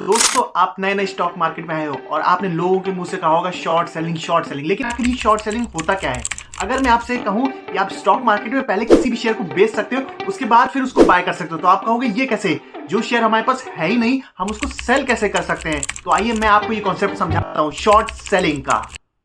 दोस्तों आप नए नए स्टॉक मार्केट में आए हो और आपने लोगों के मुंह से कहा होगा शॉर्ट सेलिंग, लेकिन आखिर ये शॉर्ट सेलिंग होता क्या है? अगर मैं आपसे कहूं कि आप स्टॉक मार्केट में पहले किसी भी शेयर को बेच सकते हो, उसके बाद फिर उसको बाय कर सकते हो, तो आप कहोगे ये कैसे? जो शेयर हमारे पास है ही नहीं, हम उसको सेल कैसे कर सकते हैं? तो आइए मैं आपको ये कॉन्सेप्ट समझाता हूँ शॉर्ट सेलिंग का।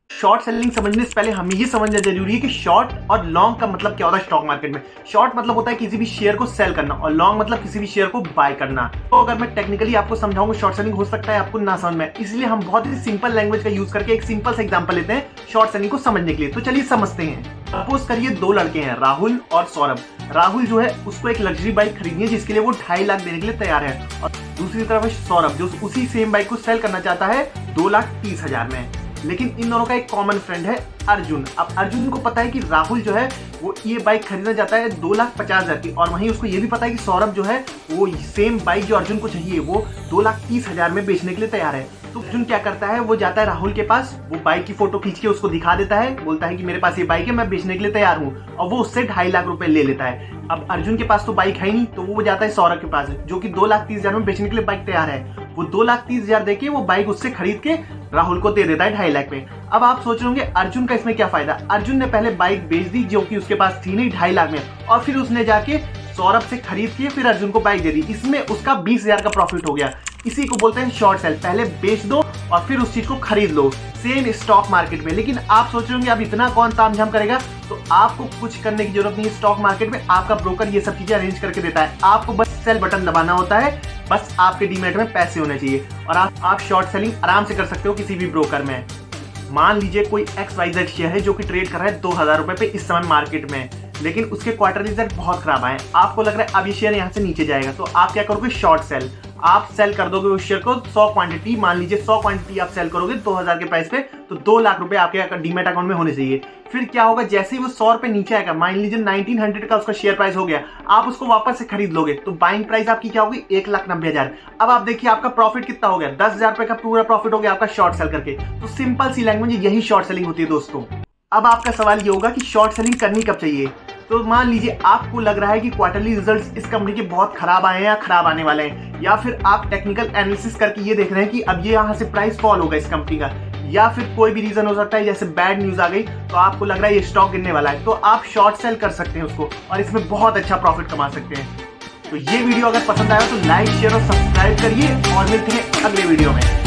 शॉर्ट सेलिंग समझने से पहले हमें ये समझना जरूरी है कि शॉर्ट और लॉन्ग का मतलब क्या होता है स्टॉक मार्केट में। शॉर्ट मतलब होता है किसी भी शेयर को सेल करना और लॉन्ग मतलब किसी भी शेयर को बाय करना। तो अगर मैं टेक्निकली आपको समझाऊंगा शॉर्ट सेलिंग हो सकता है आपको ना समझ में, इसलिए हम बहुत ही सिंपल लैंग्वेज का यूज करके एक सिंपल सा एग्जांपल लेते हैं शॉर्ट सेलिंग को समझने के लिए। तो चलिए समझते हैं। सपोज करिए दो लड़के हैं, राहुल और सौरभ। राहुल जो है उसको एक लग्जरी बाइक खरीदनी है जिसके लिए वो 2.5 लाख देने के लिए तैयार है, और दूसरी तरफ है सौरभ जो उसी सेम बाइक को सेल करना चाहता है 2,30,000 में। लेकिन इन दोनों का एक कॉमन फ्रेंड है अर्जुन। अब अर्जुन को पता है कि राहुल जो है वो ये बाइक खरीदना चाहता है 2,50,000 की, और वहीं उसको ये भी पता है कि सौरभ जो है वो सेम बाइक जो अर्जुन को चाहिए वो 2,30,000 में बेचने के लिए तैयार है। तो अर्जुन क्या करता है, वो जाता है राहुल के पास, वो बाइक की फोटो खींच के उसको दिखा देता है, बोलता है कि मेरे पास ये बाइक है, मैं बेचने के लिए तैयार हूँ, और वो उससे 2.5 लाख रुपए ले लेता है। अब अर्जुन के पास तो बाइक है ही नहीं, तो वो जाता है सौरभ के पास जो कि 2,30,000 में बेचने के लिए बाइक तैयार है। वो 2,30,000 देके वो बाइक उससे खरीद के राहुल को दे देता है 2.5 लाख में। अब आप सोच रहे होंगे अर्जुन का इसमें क्या फायदा? अर्जुन ने पहले बाइक बेच दी जो कि उसके पास थी नहीं 2.5 लाख में, और फिर उसने जाके सौरभ से खरीद के फिर अर्जुन को बाइक दे दी। इसमें उसका 20,000 का प्रॉफिट हो गया। इसी को बोलते हैं शॉर्ट सेल। पहले बेच दो और फिर उस चीज को खरीद लो, सेम स्टॉक मार्केट में। लेकिन आप सोच रहे होंगे अब इतना कौन तामझाम करेगा? तो आपको कुछ करने की जरूरत नहीं है। स्टॉक मार्केट में आपका ब्रोकर ये सब चीजें अरेंज करके देता है, आपको बस सेल बटन दबाना होता है, बस आपके डीमैट में पैसे होने चाहिए और आप शॉर्ट सेलिंग आराम से कर सकते हो किसी भी ब्रोकर में। मान लीजिए कोई XYZ शेयर है जो कि ट्रेड कर रहा है 2,000 रुपए पे इस समय मार्केट में, लेकिन उसके क्वार्टर रिजल्ट बहुत खराब आए। आपको लग रहा है अब ये शेयर यहाँ से नीचे जाएगा, तो आप क्या करोगे? Short cell. आप सेल कर दोगे उस शेयर को 100 क्वांटिटी, मान लीजिए 100 क्वांटिटी आप सेल करोगे 2,000 के प्राइस पे, तो 2 लाख रुपए आपके डीमैट अकाउंट में होने चाहिए। फिर क्या होगा, जैसे ही वो 100 रुपए नीचे आएगा, मान लीजिए 1900 का उसका शेयर प्राइस हो गया, आप उसको वापस से खरीद लोगे, तो बाइंग प्राइस आपकी क्या होगी? 1,90,000। अब आप देखिए आपका प्रॉफिट कितना हो गया, 10,000 रुपए का पूरा प्रॉफिट हो गया आपका शॉर्ट सेल करके। तो सिंपल सी लैंग्वेज यही शॉर्ट सेलिंग होती है दोस्तों। अब आपका सवाल ये होगा कि शॉर्ट सेलिंग करनी कब चाहिए? तो मान लीजिए आपको लग रहा है कि क्वार्टरली रिजल्ट्स इस कंपनी के बहुत खराब आए हैं या खराब आने वाले हैं, या फिर आप टेक्निकल एनालिसिस करके ये देख रहे हैं कि अब ये यहाँ से प्राइस फॉल होगा इस कंपनी का, या फिर कोई भी रीजन हो सकता है जैसे बैड न्यूज आ गई तो आपको लग रहा है ये स्टॉक गिरने वाला है, तो आप शॉर्ट सेल कर सकते हैं उसको और इसमें बहुत अच्छा प्रॉफिट कमा सकते हैं। तो ये वीडियो अगर पसंद आया तो लाइक शेयर और सब्सक्राइब करिए और मिलते हैं अगले वीडियो में।